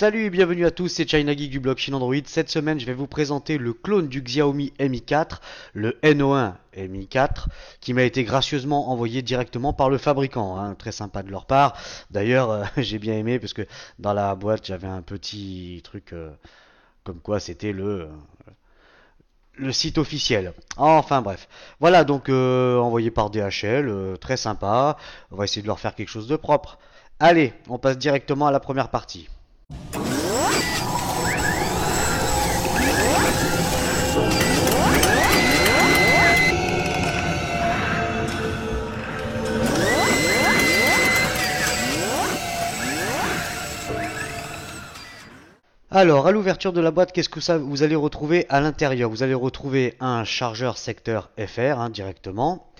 Salut et bienvenue à tous, c'est China Geek du blog Chine Android. Cette semaine, je vais vous présenter le clone du Xiaomi Mi 4, le No1 Mi 4, qui m'a été gracieusement envoyé directement par le fabricant. Très sympa de leur part. D'ailleurs, j'ai bien aimé parce que dans la boîte, j'avais un petit truc comme quoi c'était le site officiel. Enfin bref. Voilà donc envoyé par DHL, très sympa. On va essayer de leur faire quelque chose de propre. Allez, on passe directement à la première partie. Alors, à l'ouverture de la boîte, qu'est-ce que ça vous allez retrouver à l'intérieur? Vous allez retrouver un chargeur secteur FR directement,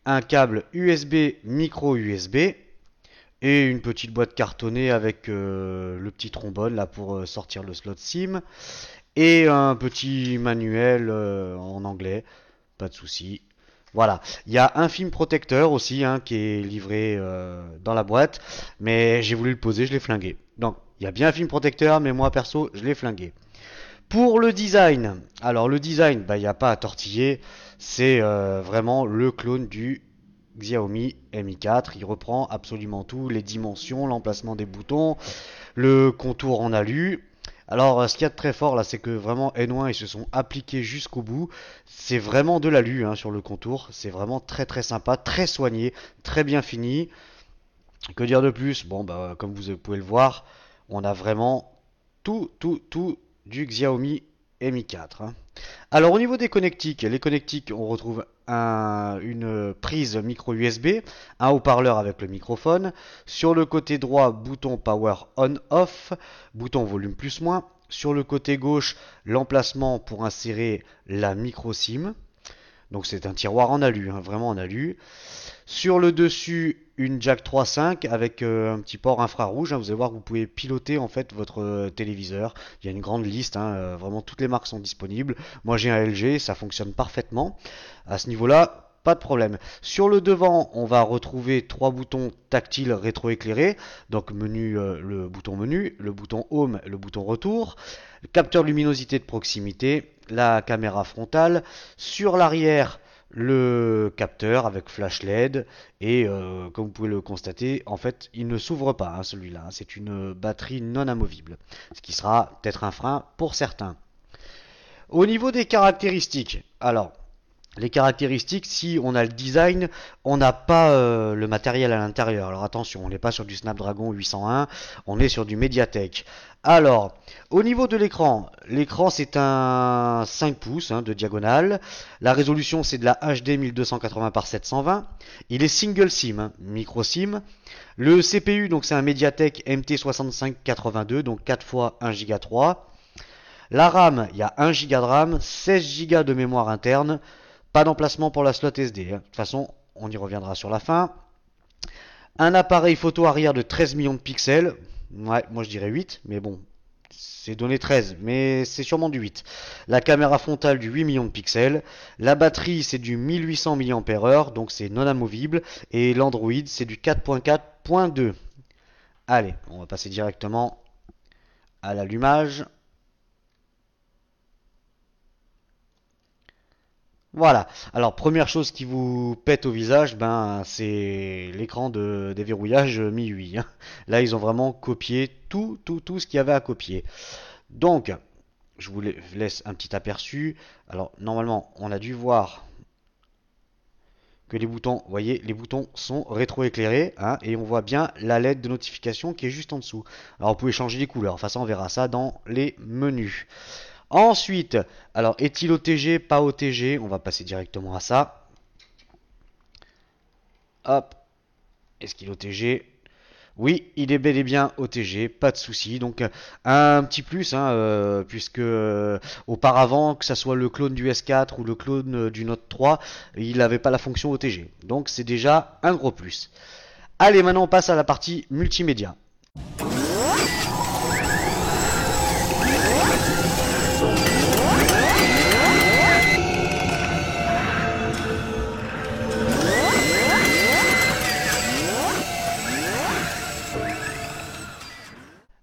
un câble USB micro USB et une petite boîte cartonnée avec le petit trombone là pour sortir le slot SIM et un petit manuel en anglais, pas de souci. Voilà, il y a un film protecteur aussi qui est livré dans la boîte, mais j'ai voulu le poser, je l'ai flingué. Donc, il y a bien un film protecteur, mais moi perso, je l'ai flingué. Pour le design, alors le design, il n'y a pas à tortiller, c'est vraiment le clone du Xiaomi Mi 4. Il reprend absolument tout, les dimensions, l'emplacement des boutons, le contour en alu. Alors, ce qu'il y a de très fort là, c'est que vraiment N1 ils se sont appliqués jusqu'au bout. C'est vraiment de l'alu sur le contour. C'est vraiment très très sympa, très soigné, très bien fini. Que dire de plus? Bon, comme vous pouvez le voir, on a vraiment tout du Xiaomi Mi 4. Alors, au niveau des connectiques, les connectiques, on retrouve une prise micro USB, un haut-parleur avec le microphone. Sur le côté droit, bouton power on-off, bouton volume plus-moins. Sur le côté gauche, l'emplacement pour insérer la micro SIM. Donc c'est un tiroir en alu, vraiment en alu. Sur le dessus, une jack 3.5 avec un petit port infrarouge. Vous allez voir que vous pouvez piloter en fait votre téléviseur. Il y a une grande liste, vraiment toutes les marques sont disponibles. Moi j'ai un LG, ça fonctionne parfaitement. À ce niveau-là, pas de problème. Sur le devant, on va retrouver trois boutons tactiles rétroéclairés. Donc le bouton menu, le bouton home, le bouton retour. Le capteur luminosité de proximité, la caméra frontale. Sur l'arrière, le capteur avec flash LED et comme vous pouvez le constater, en fait, il ne s'ouvre pas celui-là. C'est une batterie non amovible, ce qui sera peut-être un frein pour certains. Au niveau des caractéristiques, alors les caractéristiques, si on a le design, on n'a pas le matériel à l'intérieur. Alors attention, on n'est pas sur du Snapdragon 801, on est sur du Mediatek. Alors, au niveau de l'écran, l'écran c'est un 5 pouces de diagonale. La résolution c'est de la HD 1280 par 720. Il est single SIM, micro SIM. Le CPU donc c'est un Mediatek MT6582, donc 4 fois 1 Go 3. La RAM, il y a 1 Go de RAM, 16 Go de mémoire interne. Pas d'emplacement pour la slot SD. De toute façon, on y reviendra sur la fin. Un appareil photo arrière de 13 millions de pixels. Ouais, moi je dirais 8, mais bon, c'est donné 13, mais c'est sûrement du 8. La caméra frontale du 8 millions de pixels. La batterie, c'est du 1800 mAh, donc c'est non amovible. Et l'Android, c'est du 4.4.2. Allez, on va passer directement à l'allumage. Voilà. Alors première chose qui vous pète au visage, c'est l'écran de déverrouillage MIUI. Là, ils ont vraiment copié tout ce qu'il y avait à copier. Donc, je vous laisse un petit aperçu. Alors normalement, on a dû voir que les boutons, vous voyez, les boutons sont rétroéclairés, et on voit bien la LED de notification qui est juste en dessous. Alors vous pouvez changer les couleurs. Enfin, ça, on verra ça dans les menus. Ensuite, alors est-il OTG, pas OTG? On va passer directement à ça. Hop, est-ce qu'il est OTG? Oui, il est bel et bien OTG, pas de souci. Donc un petit plus, puisque auparavant, que ça soit le clone du S4 ou le clone du Note 3, il n'avait pas la fonction OTG. Donc c'est déjà un gros plus. Allez, maintenant on passe à la partie multimédia.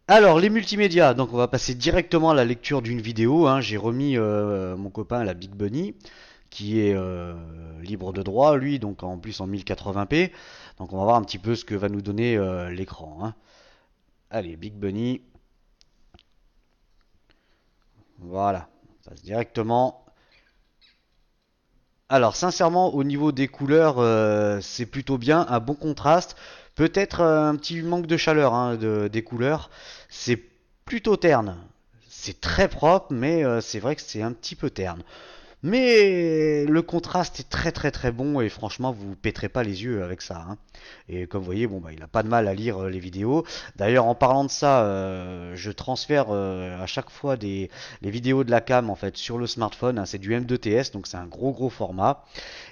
Alors, les multimédias, donc on va passer directement à la lecture d'une vidéo, hein. J'ai remis mon copain, la Big Bunny, qui est libre de droit, lui, donc en plus en 1080p. Donc on va voir un petit peu ce que va nous donner l'écran, hein. Allez, Big Bunny, voilà, on passe directement. Alors sincèrement, au niveau des couleurs, c'est plutôt bien, un bon contraste. Peut-être un petit manque de chaleur, hein, des couleurs. C'est plutôt terne. C'est très propre, mais c'est vrai que c'est un petit peu terne. Mais le contraste est très très très bon et franchement vous vous péterez pas les yeux avec ça, hein. Et comme vous voyez, bon bah il a pas de mal à lire les vidéos. D'ailleurs en parlant de ça, je transfère à chaque fois les vidéos de la cam en fait sur le smartphone, hein. C'est du M2TS donc c'est un gros format.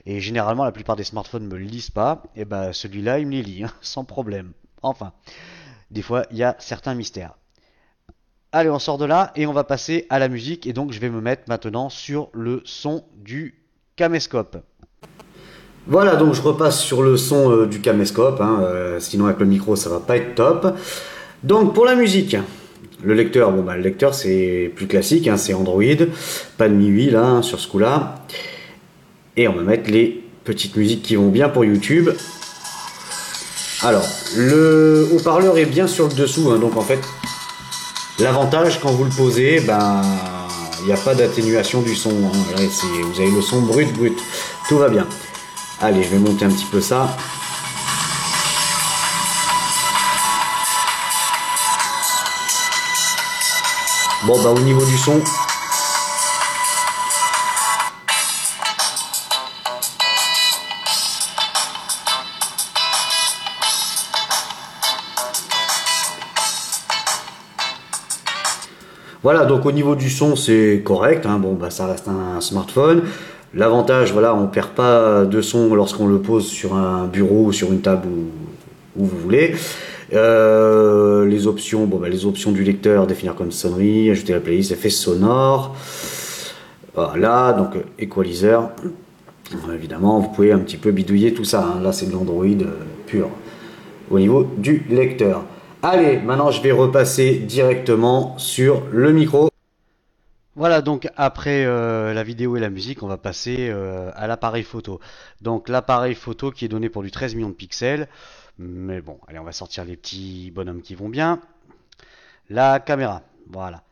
Et généralement la plupart des smartphones me le lisent pas. Et bah celui-là il me les lit, hein, sans problème. Enfin, des fois il y a certains mystères. Allez, on sort de là et on va passer à la musique. Et donc, je vais me mettre maintenant sur le son du caméscope. Voilà, donc je repasse sur le son du caméscope, hein, sinon avec le micro ça va pas être top. Donc pour la musique, le lecteur, bon bah le lecteur c'est plus classique, hein, c'est Android, pas de MIUI là hein, sur ce coup-là. Et on va mettre les petites musiques qui vont bien pour YouTube. Alors, le haut-parleur est bien sur le dessous, hein, donc en fait l'avantage quand vous le posez, ben il n'y a pas d'atténuation du son, hein. Là, vous avez le son brut, tout va bien. Allez, je vais monter un petit peu ça. Bon bah au niveau du son, voilà, donc au niveau du son c'est correct, hein. Bon bah ça reste un smartphone. L'avantage, voilà, on perd pas de son lorsqu'on le pose sur un bureau ou sur une table où vous voulez. Les options, bon bah les options du lecteur, définir comme sonnerie, ajouter la playlist, effet sonore. Voilà, donc equalizer. Évidemment, vous pouvez un petit peu bidouiller tout ça, hein. Là, c'est de l'Android pur au niveau du lecteur. Allez, maintenant, je vais repasser directement sur le micro. Voilà, donc après la vidéo et la musique, on va passer à l'appareil photo. Donc l'appareil photo qui est donné pour du 13 millions de pixels. Mais bon, allez, on va sortir les petits bonhommes qui vont bien. La caméra, voilà.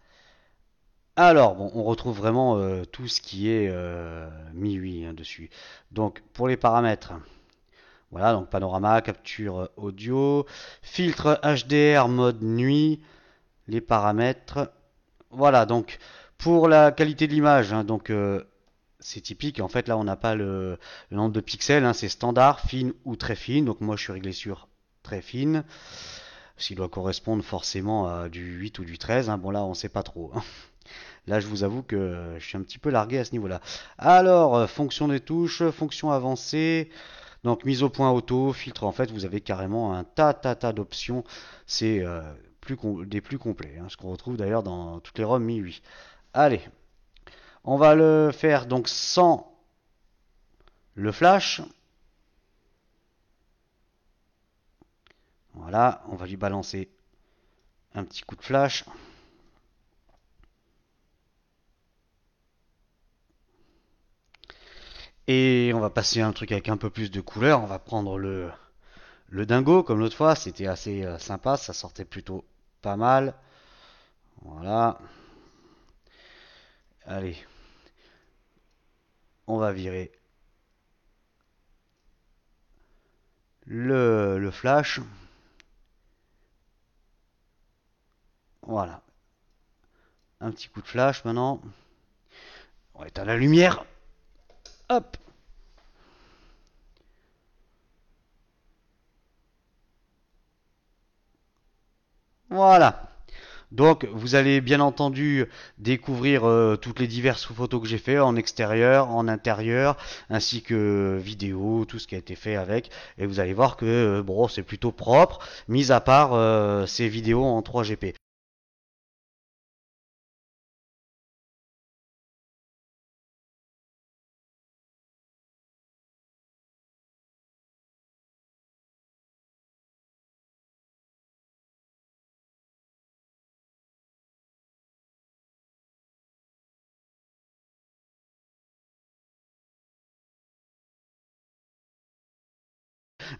Alors, bon, on retrouve vraiment tout ce qui est MIUI hein, dessus. Donc, pour les paramètres, voilà, donc panorama, capture audio, filtre HDR mode nuit, les paramètres. Voilà, donc pour la qualité de l'image, hein, donc c'est typique. En fait, là, on n'a pas le nombre de pixels, hein, c'est standard, fine ou très fine. Donc moi, je suis réglé sur très fine, ce qui doit correspondre forcément à du 8 ou du 13, hein. Bon, là, on ne sait pas trop, hein. Là, je vous avoue que je suis un petit peu largué à ce niveau-là. Alors, fonction des touches, fonction avancée. Donc mise au point auto, filtre, en fait, vous avez carrément un tas d'options. C'est des plus complets, hein, ce qu'on retrouve d'ailleurs dans toutes les ROM MIUI. Allez, on va le faire donc sans le flash. Voilà, on va lui balancer un petit coup de flash. Et on va passer à un truc avec un peu plus de couleur. On va prendre le dingo comme l'autre fois. C'était assez sympa, ça sortait plutôt pas mal. Voilà. Allez, on va virer le flash. Voilà. Un petit coup de flash maintenant. On va éteindre la lumière. Hop. Voilà. Donc vous allez bien entendu découvrir toutes les diverses photos que j'ai fait en extérieur, en intérieur, ainsi que vidéo, tout ce qui a été fait avec. Et vous allez voir que bon, c'est plutôt propre, mis à part ces vidéos en 3GP.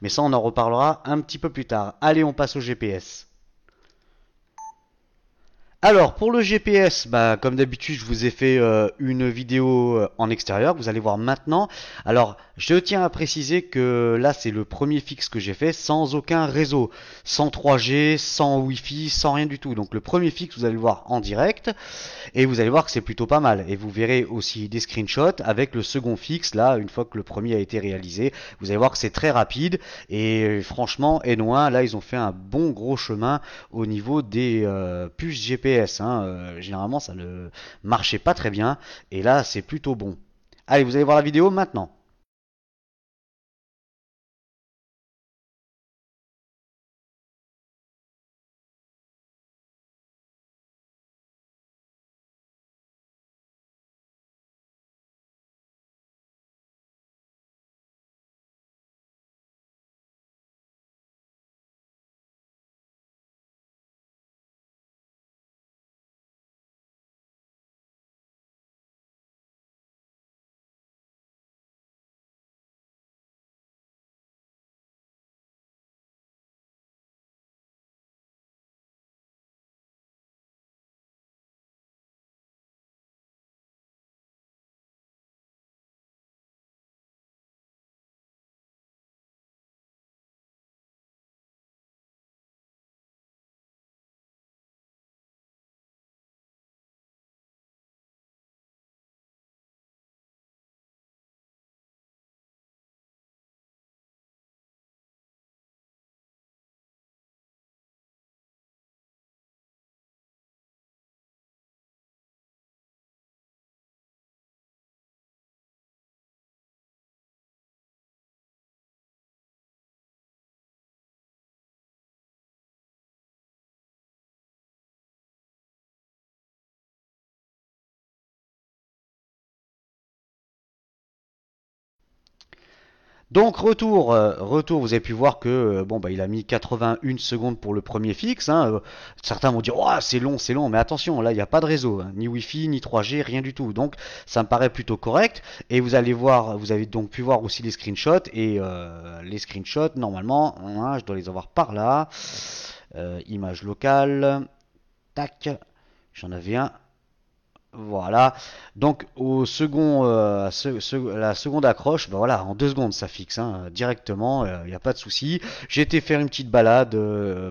mais ça on en reparlera un petit peu plus tard. Allez, on passe au GPS. Alors pour le GPS, bah, comme d'habitude, je vous ai fait une vidéo en extérieur que vous allez voir maintenant. Alors je tiens à préciser que là c'est le premier fixe que j'ai fait sans aucun réseau, sans 3G, sans Wi-Fi, sans rien du tout. Donc le premier fixe vous allez le voir en direct et vous allez voir que c'est plutôt pas mal. Et vous verrez aussi des screenshots avec le second fixe là, une fois que le premier a été réalisé. Vous allez voir que c'est très rapide et franchement, N1 là ils ont fait un bon gros chemin au niveau des puces GPS. Hein. Généralement ça ne marchait pas très bien et là c'est plutôt bon. Allez, vous allez voir la vidéo maintenant. Donc retour, vous avez pu voir que bon bah il a mis 81 secondes pour le premier fixe. Hein. Certains vont dire oh, c'est long, mais attention, là il n'y a pas de réseau, hein, ni Wi-Fi, ni 3G, rien du tout. Donc ça me paraît plutôt correct. Et vous allez voir, vous avez donc pu voir aussi les screenshots et les screenshots normalement, hein, je dois les avoir par là. Image locale, tac, j'en avais un. Voilà. Donc au second, la seconde accroche, ben voilà, en 2 secondes ça fixe hein, directement, il n'y a pas de souci. J'ai été faire une petite balade,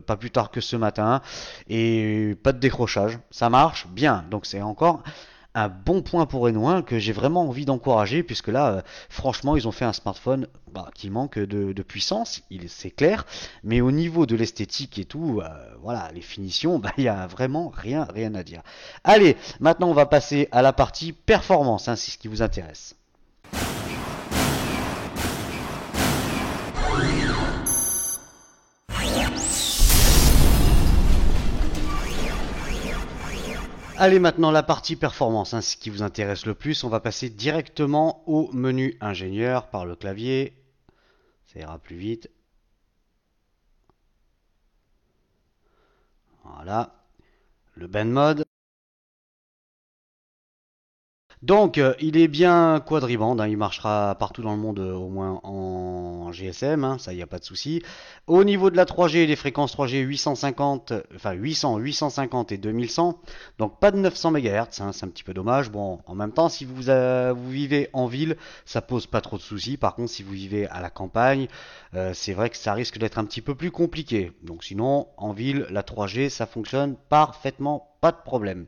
pas plus tard que ce matin, et pas de décrochage. Ça marche bien. Donc c'est encore un bon point pour Reno1 que j'ai vraiment envie d'encourager puisque là, franchement, ils ont fait un smartphone bah, qui manque de puissance, c'est clair, mais au niveau de l'esthétique et tout, voilà, les finitions, bah, il y a vraiment rien à dire. Allez, maintenant on va passer à la partie performance, hein, c'est ce qui vous intéresse. Allez, maintenant la partie performance, hein, ce qui vous intéresse le plus. On va passer directement au menu ingénieur par le clavier. Ça ira plus vite. Voilà. Le band mode. Donc, il est bien quadriband, hein, il marchera partout dans le monde, au moins en GSM, hein, ça, il n'y a pas de souci. Au niveau de la 3G, les fréquences 3G 850, enfin 800, 850 et 2100, donc pas de 900 MHz, hein, c'est un petit peu dommage. Bon, en même temps, si vous vivez en ville, ça pose pas trop de soucis. Par contre, si vous vivez à la campagne, c'est vrai que ça risque d'être un petit peu plus compliqué. Donc sinon, en ville, la 3G, ça fonctionne parfaitement, pas de problème.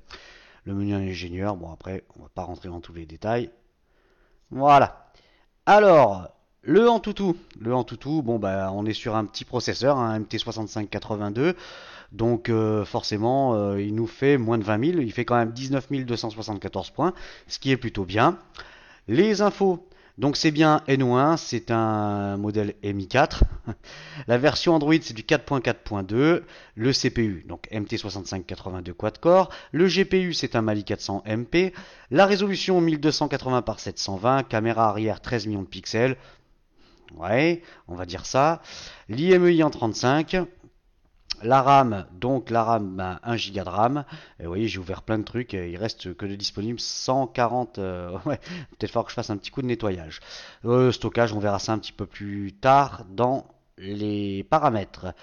Le menu ingénieur, bon après, on va pas rentrer dans tous les détails. Voilà. Alors, le Antutu. Le Antutu, bon bah on est sur un petit processeur, un MT6582. Donc forcément, il nous fait moins de 20 000. Il fait quand même 19 274 points, ce qui est plutôt bien. Les infos. Donc c'est bien N1, c'est un modèle MI4. La version Android c'est du 4.4.2. Le CPU, donc MT6582 quad-core. Le GPU c'est un Mali 400 MP. La résolution 1280 par 720. Caméra arrière 13 millions de pixels. Ouais, on va dire ça. L'IMEI en 35. La RAM, donc la RAM, ben, 1 Go de RAM. Et vous voyez, j'ai ouvert plein de trucs. Il reste que de disponible 140. Ouais, peut-être falloir que je fasse un petit coup de nettoyage. Stockage, on verra ça un petit peu plus tard dans les paramètres.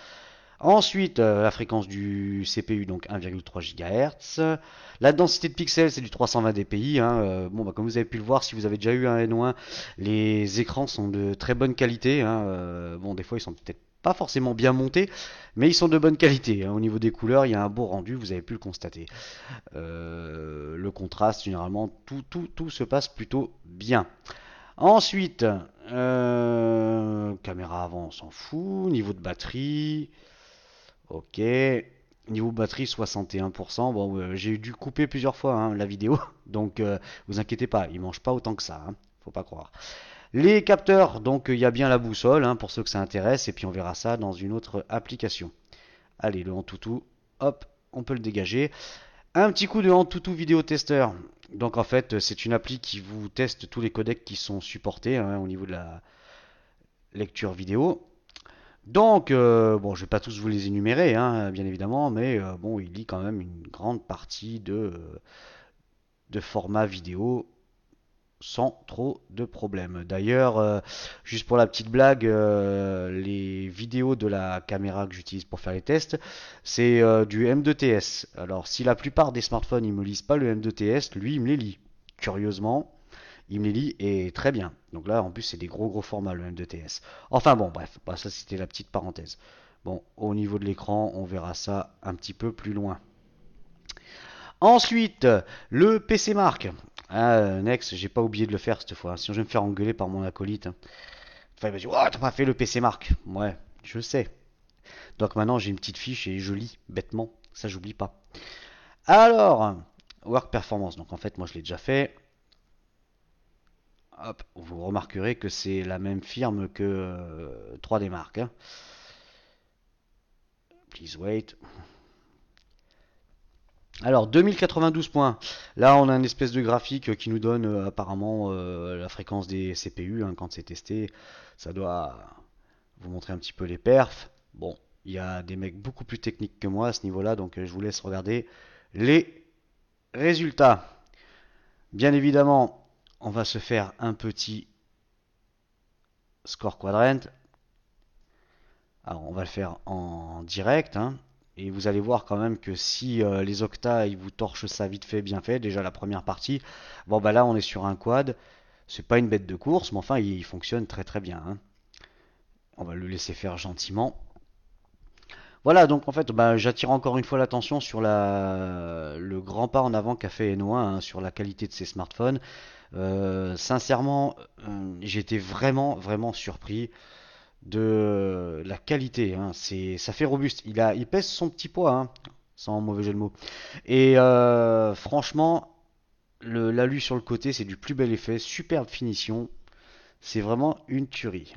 Ensuite, la fréquence du CPU, donc 1,3 GHz. La densité de pixels, c'est du 320 dpi. Hein. Bon, bah, comme vous avez pu le voir, si vous avez déjà eu un N1, les écrans sont de très bonne qualité. Hein. Bon, des fois, ils sont peut-être pas forcément bien montés, mais ils sont de bonne qualité. Hein. Au niveau des couleurs, il y a un beau rendu, vous avez pu le constater. Le contraste, généralement, tout se passe plutôt bien. Ensuite, caméra avant, on s'en fout. Niveau de batterie, ok. Niveau batterie, 61%. Bon, j'ai dû couper plusieurs fois hein, la vidéo, donc vous inquiétez pas, il mange pas autant que ça. Hein, faut pas croire. Les capteurs, donc il y a bien la boussole hein, pour ceux que ça intéresse, et puis on verra ça dans une autre application. Allez, le Antutu, hop, on peut le dégager. Un petit coup de Antutu Video Tester. Donc en fait, c'est une appli qui vous teste tous les codecs qui sont supportés hein, au niveau de la lecture vidéo. Donc, bon, je vais pas tous vous les énumérer, hein, bien évidemment, mais bon, il lit quand même une grande partie de format vidéo sans trop de problèmes. D'ailleurs, juste pour la petite blague, les vidéos de la caméra que j'utilise pour faire les tests, c'est du M2TS. Alors, si la plupart des smartphones ils me lisent pas le M2TS, lui il me les lit. Curieusement, il me les lit et très bien. Donc là, en plus, c'est des gros formats le M2TS. Enfin bon, bref, bah, ça c'était la petite parenthèse. Bon, au niveau de l'écran, on verra ça un petit peu plus loin. Ensuite, le PC Mark. Ah, Next, j'ai pas oublié de le faire cette fois. Sinon, je vais me faire engueuler par mon acolyte. Enfin, il va dire, oh, t'as pas fait le PC Mark. Ouais, je sais. Donc maintenant, j'ai une petite fiche et je lis bêtement. Ça, j'oublie pas. Alors, Work Performance. Donc en fait, moi, je l'ai déjà fait. Hop, vous remarquerez que c'est la même firme que 3D Mark. Hein. Please wait. Alors 2092 points. Là, on a une espèce de graphique qui nous donne apparemment la fréquence des CPU hein, quand c'est testé. Ça doit vous montrer un petit peu les perfs. Bon, il y a des mecs beaucoup plus techniques que moi à ce niveau-là, donc je vous laisse regarder les résultats. Bien évidemment, on va se faire un petit score quadrant. Alors, on va le faire en direct. Hein. Et vous allez voir quand même que si les octas ils vous torchent ça vite fait, bien fait, déjà la première partie, bon bah là on est sur un quad, c'est pas une bête de course, mais enfin il fonctionne très bien. Hein. On va le laisser faire gentiment. Voilà, donc en fait, bah, j'attire encore une fois l'attention sur le grand pas en avant qu'a fait N1 hein, sur la qualité de ses smartphones. Sincèrement, j'ai été vraiment surpris de la qualité. Hein. Ça fait robuste. Il pèse son petit poids, hein, sans mauvais jeu de mots. Et franchement, l'alu sur le côté, c'est du plus bel effet, superbe finition. C'est vraiment une tuerie.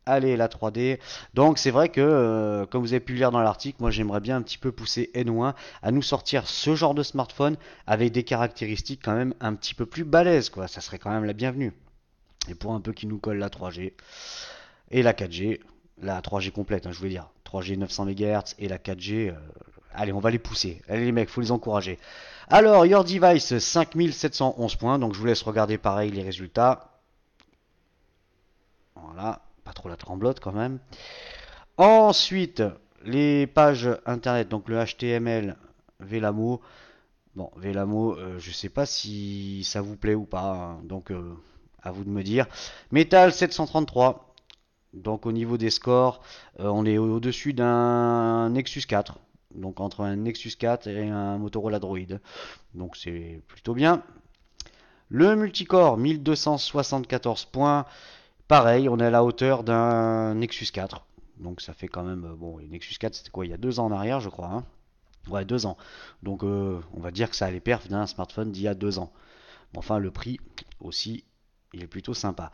Allez, la 3D. Donc c'est vrai que, comme vous avez pu le lire dans l'article, moi j'aimerais bien un petit peu pousser N1 à nous sortir ce genre de smartphone avec des caractéristiques quand même un petit peu plus balèzes, quoi. Ça serait quand même la bienvenue. Et pour un peu qui nous colle la 3G et la 4G, la 3G complète, hein, je voulais dire. 3G 900 MHz et la 4G. Allez, on va les pousser. Allez les mecs, faut les encourager. Alors, Your Device, 5711 points. Donc je vous laisse regarder pareil les résultats. Voilà, pas trop la tremblote quand même. Ensuite, les pages internet, donc le HTML, Velamo. Bon, Velamo, je sais pas si ça vous plaît ou pas, hein, donc à vous de me dire. Metal 733, donc au niveau des scores, on est au-dessus d'un Nexus 4, donc entre un Nexus 4 et un Motorola Droid, donc c'est plutôt bien. Le multicore 1274 points, pareil, on est à la hauteur d'un Nexus 4. Donc ça fait quand même... Bon, Nexus 4 c'était quoi? Il y a 2 ans en arrière je crois. Hein. Ouais, 2 ans. Donc on va dire que ça a les perfs d'un smartphone d'il y a 2 ans. Enfin le prix aussi, il est plutôt sympa.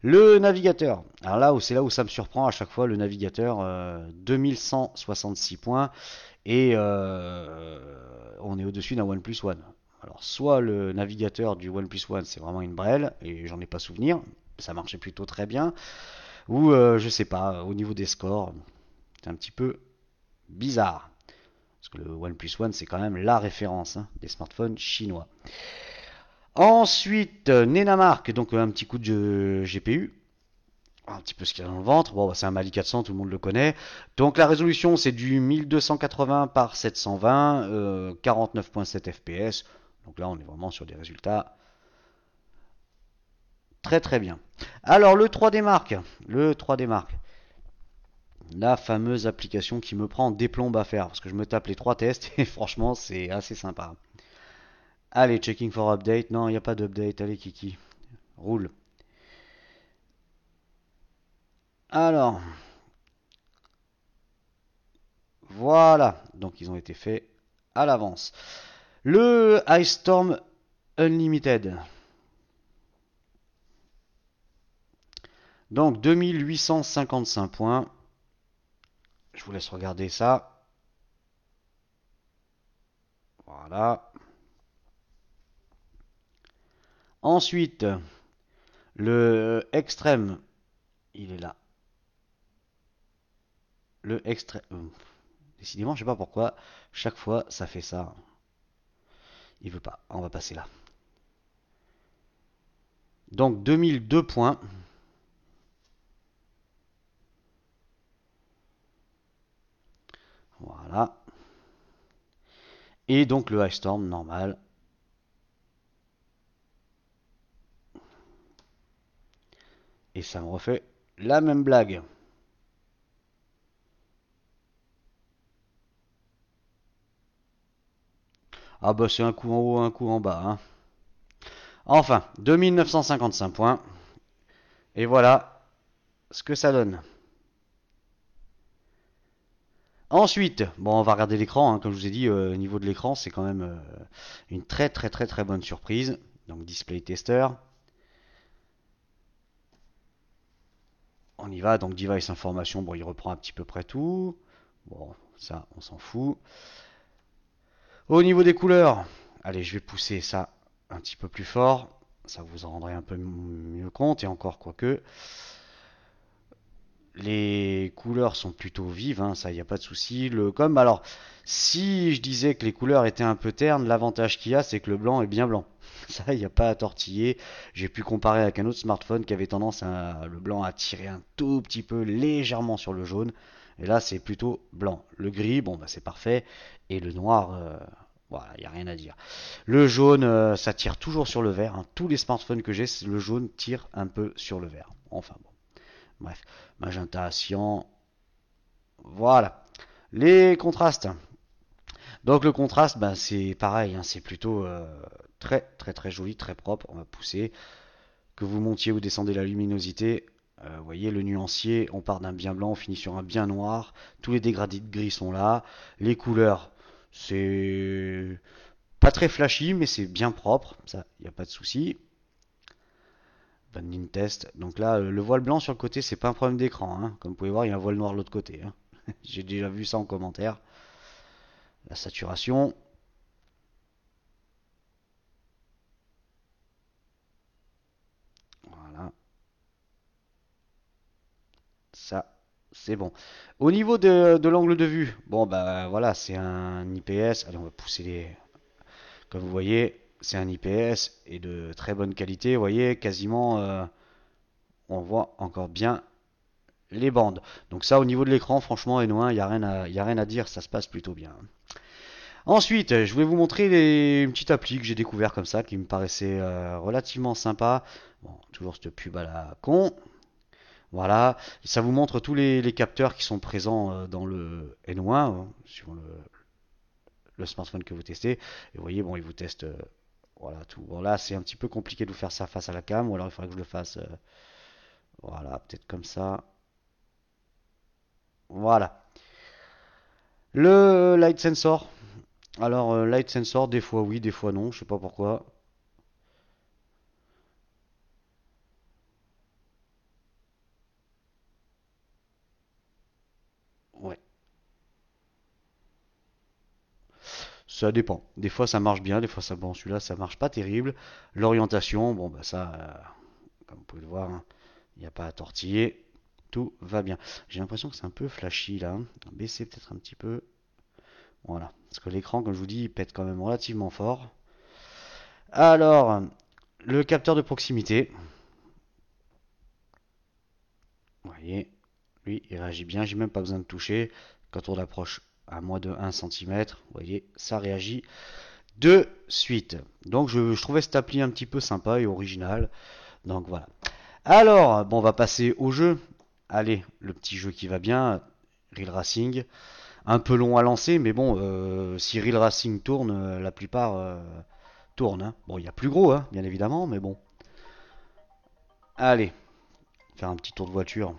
Le navigateur. Alors là, c'est là où ça me surprend à chaque fois, le navigateur, 2166 points. Et on est au-dessus d'un OnePlus One. Alors soit le navigateur du OnePlus One c'est vraiment une brêle, et j'en ai pas souvenir, ça marchait plutôt très bien, ou je sais pas, au niveau des scores, c'est un petit peu bizarre. Parce que le OnePlus One c'est quand même la référence hein, des smartphones chinois. Ensuite, Nenamark, donc un petit coup de GPU. Un petit peu ce qu'il y a dans le ventre. Bon, bah, c'est un Mali 400, tout le monde le connaît. Donc la résolution, c'est du 1280 par 720, 49.7 fps. Donc là, on est vraiment sur des résultats très très bien. Alors le 3D Mark, le 3D Mark, la fameuse application qui me prend des plombes à faire parce que je me tape les trois tests et franchement, c'est assez sympa. Allez, checking for update. Non, il n'y a pas d'update. Allez, Kiki, roule. Alors, voilà. Donc ils ont été faits à l'avance. Le Ice Storm Unlimited. Donc 2855 points. Je vous laisse regarder ça. Voilà. Ensuite, le extrême, il est là. Le extrême. Décidément, je sais pas pourquoi. Chaque fois, ça fait ça. Il veut pas. On va passer là. Donc 2002 points. Voilà. Et donc le Ice Storm normal. Et ça me refait la même blague. Ah bah c'est un coup en haut, un coup en bas. Hein. Enfin, 2955 points. Et voilà ce que ça donne. Ensuite, bon, on va regarder l'écran. Hein, comme je vous ai dit, au niveau de l'écran, c'est quand même une très très très très bonne surprise. Donc display tester. On y va. Donc device information. Bon, il reprend un petit peu près tout. Bon, ça, on s'en fout. Au niveau des couleurs, allez, je vais pousser ça un petit peu plus fort. Ça vous en rendrez un peu mieux compte. Et encore, quoique, les couleurs sont plutôt vives, hein, ça, il n'y a pas de souci. Alors, si je disais que les couleurs étaient un peu ternes, l'avantage qu'il y a, c'est que le blanc est bien blanc. Ça, il n'y a pas à tortiller. J'ai pu comparer avec un autre smartphone qui avait tendance le blanc à tirer un tout petit peu légèrement sur le jaune. Et là, c'est plutôt blanc. Le gris, bon, bah, c'est parfait. Et le noir, voilà, il n'y a rien à dire. Le jaune, ça tire toujours sur le vert. Hein. Tous les smartphones que j'ai, le jaune tire un peu sur le vert. Enfin bon. Bref, magenta, cyan, voilà. Les contrastes. Donc le contraste, ben, c'est pareil, hein, c'est plutôt très très très joli, très propre. On va pousser. Que vous montiez ou descendez la luminosité, vous voyez le nuancier, on part d'un bien blanc, on finit sur un bien noir. Tous les dégradés de gris sont là. Les couleurs, c'est pas très flashy, mais c'est bien propre. Ça, il n'y a pas de souci. Banding test. Donc là, le voile blanc sur le côté, c'est pas un problème d'écran. Hein. Comme vous pouvez voir, il y a un voile noir de l'autre côté. Hein. J'ai déjà vu ça en commentaire. La saturation. Voilà. Ça, c'est bon. Au niveau de l'angle de vue, bon, bah voilà, c'est un IPS. Allez, on va pousser les. Comme vous voyez, c'est un IPS et de très bonne qualité. Vous voyez, quasiment, on voit encore bien les bandes. Donc, ça, au niveau de l'écran, franchement, N1, il n'y a, y a rien à dire, ça se passe plutôt bien. Ensuite, je vais vous montrer une petite appli que j'ai découvert comme ça, qui me paraissait relativement sympa. Bon, toujours cette pub à la con. Voilà, ça vous montre tous les capteurs qui sont présents dans le N1, hein, sur le smartphone que vous testez. Et vous voyez, bon, il vous teste voilà tout. Bon, là, c'est un petit peu compliqué de vous faire ça face à la cam, ou alors il faudrait que je le fasse, voilà, peut-être comme ça. Voilà. Le light sensor. Alors, light sensor, des fois oui, des fois non, je sais pas pourquoi. Ouais, ça dépend. Des fois ça marche bien, des fois ça, bon, celui-là ça marche pas terrible. L'orientation, bon, bah ça, comme vous pouvez le voir, hein, il n'y a pas à tortiller. Tout va bien. J'ai l'impression que c'est un peu flashy là. Baisser peut-être un petit peu. Voilà. Parce que l'écran, comme je vous dis, il pète quand même relativement fort. Alors, le capteur de proximité. Vous voyez, lui, il réagit bien. J'ai même pas besoin de toucher. Quand on approche à moins de 1 cm, vous voyez, ça réagit de suite. Donc je trouvais cette appli un petit peu sympa et original. Donc voilà. Alors, bon, on va passer au jeu. Allez, le petit jeu qui va bien, Real Racing. Un peu long à lancer, mais bon, si Real Racing tourne, la plupart tournent, hein. Bon, il y a plus gros, hein, bien évidemment, mais bon. Allez, faire un petit tour de voiture.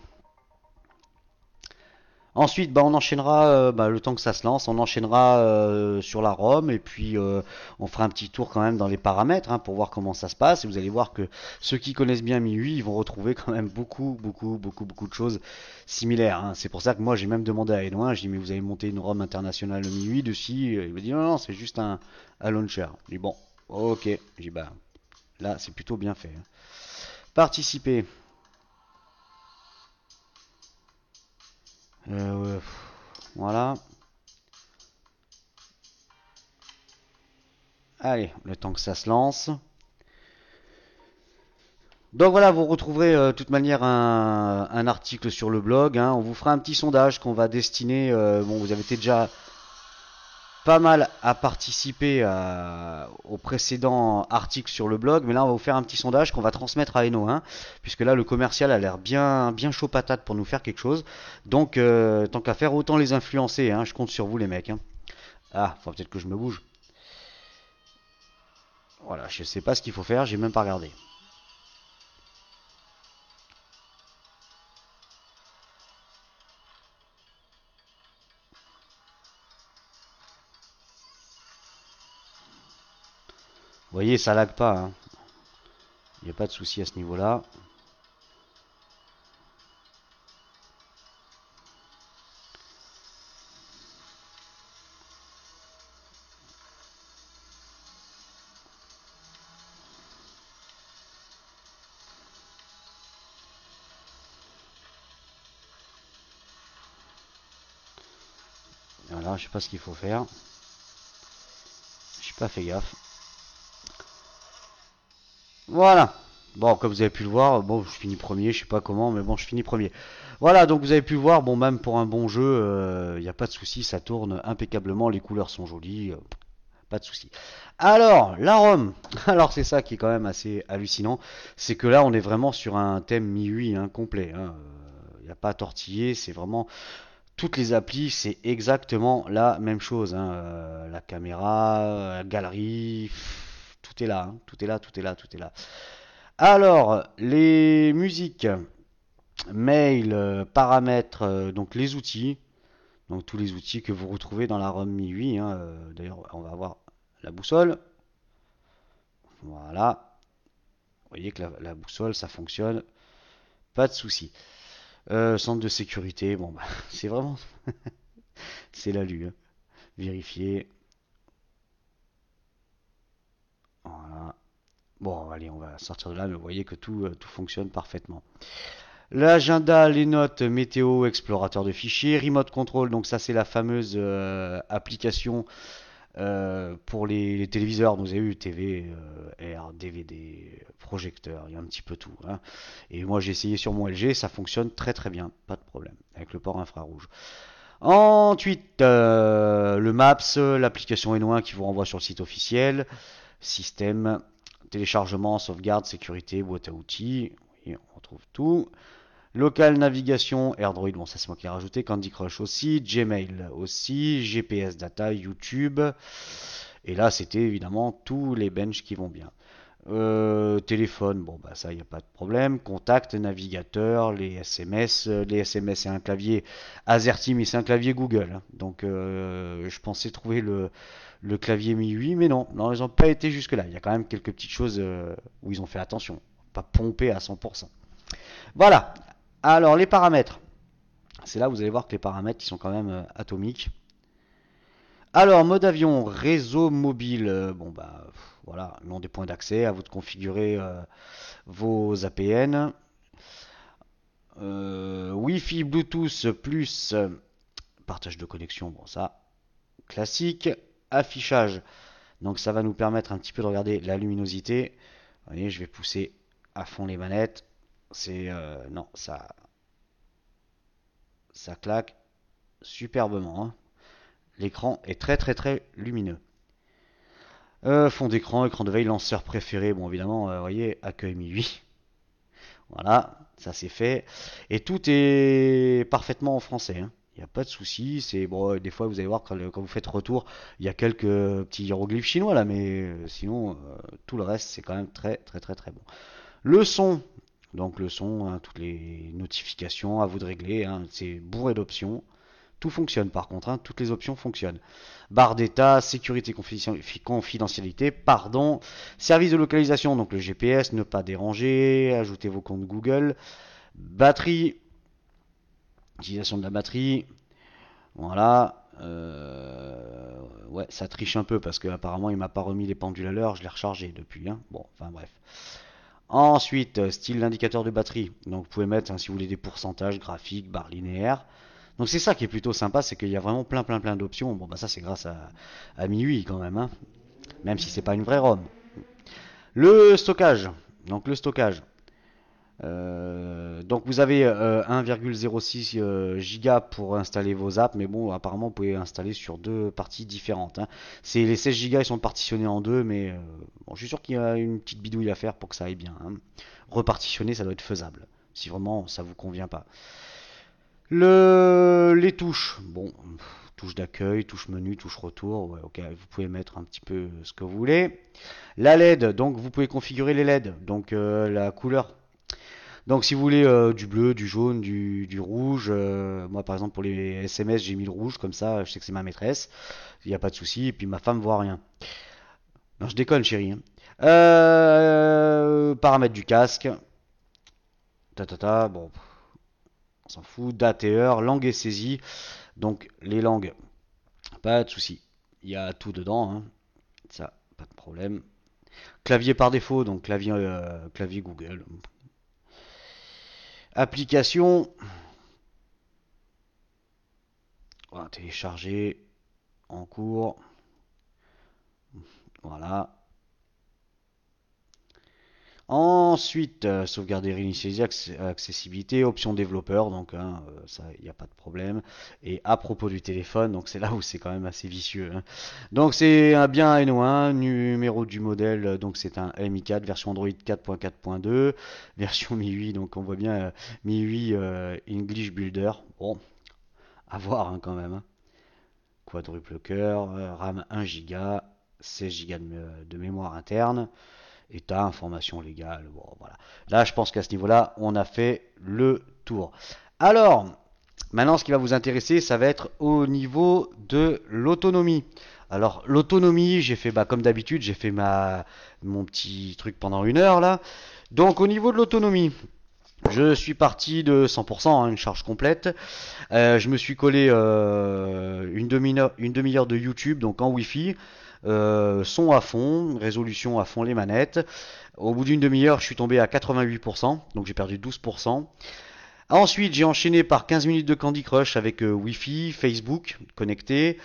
Ensuite, bah, on enchaînera, bah, le temps que ça se lance, on enchaînera sur la ROM et puis on fera un petit tour quand même dans les paramètres hein, pour voir comment ça se passe. Et vous allez voir que ceux qui connaissent bien MIUI, ils vont retrouver quand même beaucoup de choses similaires, hein. C'est pour ça que moi j'ai même demandé à Edouin, j'ai dit mais vous avez monté une ROM internationale MIUI dessus. Il m'a dit non, c'est juste un launcher. J'ai dit bon, ok. J'ai dit bah là c'est plutôt bien fait, hein. Participer. Ouais, voilà. Allez, le temps que ça se lance. Donc voilà, vous retrouverez de toute manière un article sur le blog, hein. On vous fera un petit sondage qu'on va destiner. Bon, vous avez été déjà pas mal à participer au précédent article sur le blog, mais là on va vous faire un petit sondage qu'on va transmettre à Eno, hein, puisque là le commercial a l'air bien chaud patate pour nous faire quelque chose. Donc tant qu'à faire, autant les influencer, hein. Je compte sur vous les mecs, hein. Ah, faut peut-être que je me bouge. Voilà, je sais pas ce qu'il faut faire, j'ai même pas regardé. Vous voyez, ça lag pas, hein. Il n'y a pas de souci à ce niveau-là. Voilà, je sais pas ce qu'il faut faire. J'ai pas fait gaffe. Voilà. Bon, comme vous avez pu le voir, bon, je finis premier, je sais pas comment, mais bon, je finis premier. Voilà, donc vous avez pu le voir, bon, même pour un bon jeu, il n'y a pas de souci, ça tourne impeccablement, les couleurs sont jolies, pas de souci. Alors, la ROM, alors c'est ça qui est quand même assez hallucinant, c'est que là, on est vraiment sur un thème MIUI hein, complet, hein. Il n'y a pas à tortiller, c'est vraiment toutes les applis, c'est exactement la même chose, hein. La caméra, la galerie, tout est là, hein. Tout est là, tout est là, tout est là. Alors, les musiques, mail, paramètres, donc les outils, donc tous les outils que vous retrouvez dans la ROM MIUI, hein. D'ailleurs, on va avoir la boussole. Voilà. Vous voyez que la boussole, ça fonctionne. Pas de souci. Centre de sécurité, bon, bah, c'est vraiment, c'est l'alu, hein. Vérifier. Voilà. Bon, allez, on va sortir de là, mais vous voyez que tout fonctionne parfaitement. L'agenda, les notes, météo, explorateur de fichiers, remote control, donc ça c'est la fameuse application pour les téléviseurs. Vous avez eu TV, R, DVD, projecteur, il y a un petit peu tout, hein. Et moi j'ai essayé sur mon LG, ça fonctionne très bien, pas de problème, avec le port infrarouge. Ensuite, le Maps, l'application Eno1 qui vous renvoie sur le site officiel, système, téléchargement, sauvegarde, sécurité, boîte à outils, oui, on retrouve tout. Local navigation, AirDroid, bon ça c'est moi qui l'ai rajouté, Candy Crush aussi, Gmail aussi, GPS data, YouTube. Et là c'était évidemment tous les benches qui vont bien. Téléphone, bon bah ça y a pas de problème. Contact, navigateur, les SMS c'est un clavier AZERTY mais c'est un clavier Google, hein. Donc je pensais trouver le clavier MIUI, mais non, non ils n'ont pas été jusque là. Il y a quand même quelques petites choses où ils ont fait attention, pas pomper à 100%. Voilà. Alors les paramètres, c'est là où vous allez voir que les paramètres ils sont quand même atomiques. Alors mode avion, réseau mobile, bon bah voilà, nom des points d'accès, à vous de configurer vos APN. Wi-Fi, Bluetooth plus partage de connexion, bon ça classique. Affichage, donc ça va nous permettre un petit peu de regarder la luminosité. Vous voyez, je vais pousser à fond les manettes. C'est non, ça ça claque superbement, hein. L'écran est très très très lumineux. Fond d'écran, écran de veille, lanceur préféré. Bon, évidemment, vous voyez, accueil MIUI. Voilà, ça c'est fait. Et tout est parfaitement en français, hein. Il n'y a pas de souci. C'est bon, des fois vous allez voir quand vous faites retour, il y a quelques petits hiéroglyphes chinois là, mais sinon tout le reste c'est quand même très très très très bon. Le son, donc le son, hein, toutes les notifications à vous de régler, hein, c'est bourré d'options. Tout fonctionne par contre, hein, toutes les options fonctionnent. Barre d'état, sécurité, confidentialité, pardon, service de localisation, donc le GPS, ne pas déranger, ajoutez vos comptes Google, batterie, utilisation de la batterie, voilà. Ouais, ça triche un peu parce que apparemment il m'a pas remis les pendules à l'heure, je l'ai rechargé depuis, hein. Bon, enfin bref. Ensuite, style d'indicateur de batterie. Donc vous pouvez mettre, hein, si vous voulez, des pourcentages graphiques, barres linéaires. Donc c'est ça qui est plutôt sympa, c'est qu'il y a vraiment plein d'options. Bon bah ça c'est grâce à MIUI quand même, hein. Même si c'est pas une vraie ROM. Le stockage. Donc le stockage. Donc vous avez 1,06 Go pour installer vos apps, mais bon apparemment vous pouvez installer sur deux parties différentes, hein. C'est les 16 Go ils sont partitionnés en deux, mais bon, je suis sûr qu'il y a une petite bidouille à faire pour que ça aille bien, hein. Repartitionner ça doit être faisable, si vraiment ça vous convient pas. Les touches, bon, touche d'accueil, touche menu, touche retour, ouais, ok, vous pouvez mettre un petit peu ce que vous voulez. La LED, donc vous pouvez configurer les LED, donc la couleur. Donc si vous voulez du bleu, du jaune, du rouge, moi par exemple pour les SMS j'ai mis le rouge, comme ça je sais que c'est ma maîtresse, il n'y a pas de souci, et puis ma femme voit rien. Non je déconne chérie, hein. Paramètres du casque, bon, on s'en fout, date et heure, langue et saisie, donc les langues, pas de souci, il y a tout dedans, hein. Ça, pas de problème. Clavier par défaut, donc clavier Google. Application, voilà, télécharger, en cours, voilà. Ensuite, sauvegarder, réinitialiser, accessibilité, option développeur, donc hein, ça, il n'y a pas de problème. Et à propos du téléphone, donc c'est là où c'est quand même assez vicieux, hein. Donc c'est un bien NO1, numéro du modèle, donc c'est un MI4, version Android 4.4.2, version MIUI, donc on voit bien MIUI English Builder. Bon, à voir hein, quand même, hein. Quadruple cœur, RAM 1 Go, 16 Go de mémoire interne. État, information légale, bon voilà. Là, je pense qu'à ce niveau-là, on a fait le tour. Alors, maintenant, ce qui va vous intéresser, ça va être au niveau de l'autonomie. Alors, l'autonomie, j'ai fait, bah, comme d'habitude, j'ai fait mon petit truc pendant 1 heure là. Donc, au niveau de l'autonomie, je suis parti de 100%, hein, une charge complète. Je me suis collé une demi-heure de YouTube, donc en Wi-Fi. Son à fond, résolution à fond les manettes. Au bout d'une demi-heure, je suis tombé à 88%, donc j'ai perdu 12%. Ensuite, j'ai enchaîné par 15 minutes de Candy Crush avec Wi-Fi, Facebook connecté.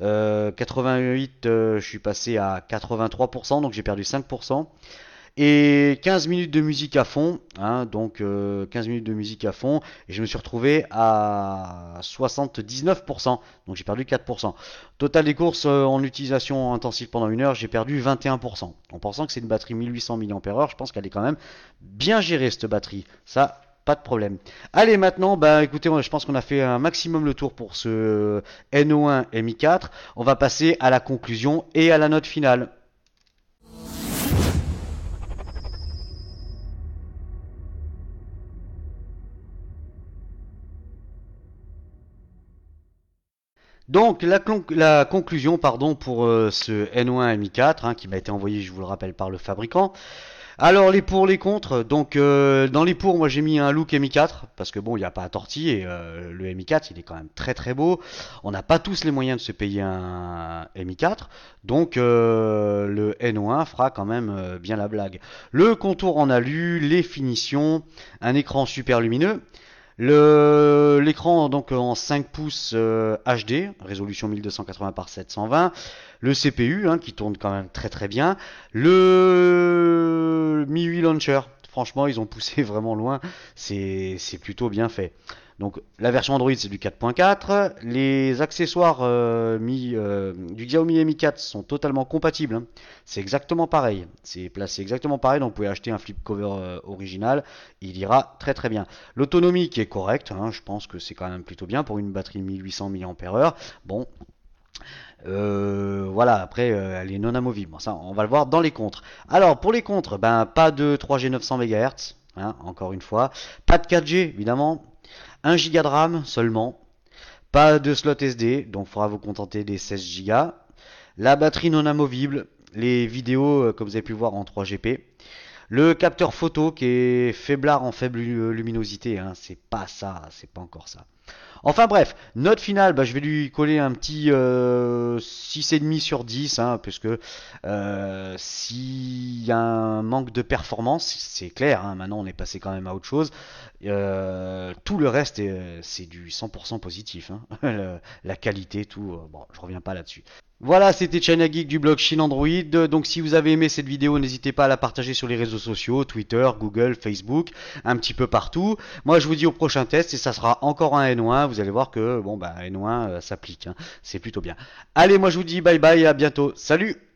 88, je suis passé à 83%, donc j'ai perdu 5%. Et 15 minutes de musique à fond, hein, donc 15 minutes de musique à fond, et je me suis retrouvé à 79%, donc j'ai perdu 4%. Total des courses en utilisation intensive pendant 1 heure, j'ai perdu 21%. En pensant que c'est une batterie 1800 mAh, je pense qu'elle est quand même bien gérée cette batterie. Ça, pas de problème. Allez, maintenant, bah écoutez, je pense qu'on a fait un maximum le tour pour ce NO1 MI4. On va passer à la conclusion et à la note finale. Donc la conclusion pardon pour ce N1 Mi4 hein, qui m'a été envoyé, je vous le rappelle, par le fabricant. Alors les pour, les contre. Donc dans les pour, moi j'ai mis un look Mi4 parce que bon, il n'y a pas à tortiller et le Mi4 il est quand même très très beau. On n'a pas tous les moyens de se payer un Mi4, donc le NO1 fera quand même bien la blague. Le contour en alu, les finitions, un écran super lumineux. L'écran donc en 5 pouces HD, résolution 1280 par 720. Le CPU hein, qui tourne quand même très très bien. Le MIUI Launcher, franchement ils ont poussé vraiment loin, c'est plutôt bien fait. Donc la version Android c'est du 4.4. Les accessoires du Xiaomi Mi 4 sont totalement compatibles, hein. C'est exactement pareil. C'est placé exactement pareil. Donc vous pouvez acheter un flip cover original. Il ira très très bien. L'autonomie qui est correcte, hein, je pense que c'est quand même plutôt bien pour une batterie 1800 mAh. Bon, voilà, après, elle est non amovible. Bon, ça, on va le voir dans les contres. Alors, pour les contres, ben, pas de 3G 900 MHz, hein, encore une fois. Pas de 4G, évidemment. 1 Go de RAM seulement. Pas de slot SD, donc il faudra vous contenter des 16 Go. La batterie non amovible. Les vidéos, comme vous avez pu voir, en 3GP. Le capteur photo qui est faiblard en faible luminosité, hein, c'est pas ça, c'est pas encore ça. Enfin bref, note finale, bah, je vais lui coller un petit 6,5 sur 10, hein, parce que s'il y a un manque de performance, c'est clair, hein, maintenant on est passé quand même à autre chose, tout le reste c'est du 100% positif, hein, la qualité, tout, bon, je reviens pas là-dessus. Voilà, c'était China Geek du blog Chine Android. Donc si vous avez aimé cette vidéo, n'hésitez pas à la partager sur les réseaux sociaux, Twitter, Google, Facebook, un petit peu partout. Moi je vous dis au prochain test et ça sera encore un N1. Vous allez voir que bon bah N1 s'applique, hein. C'est plutôt bien. Allez, moi je vous dis bye bye et à bientôt. Salut!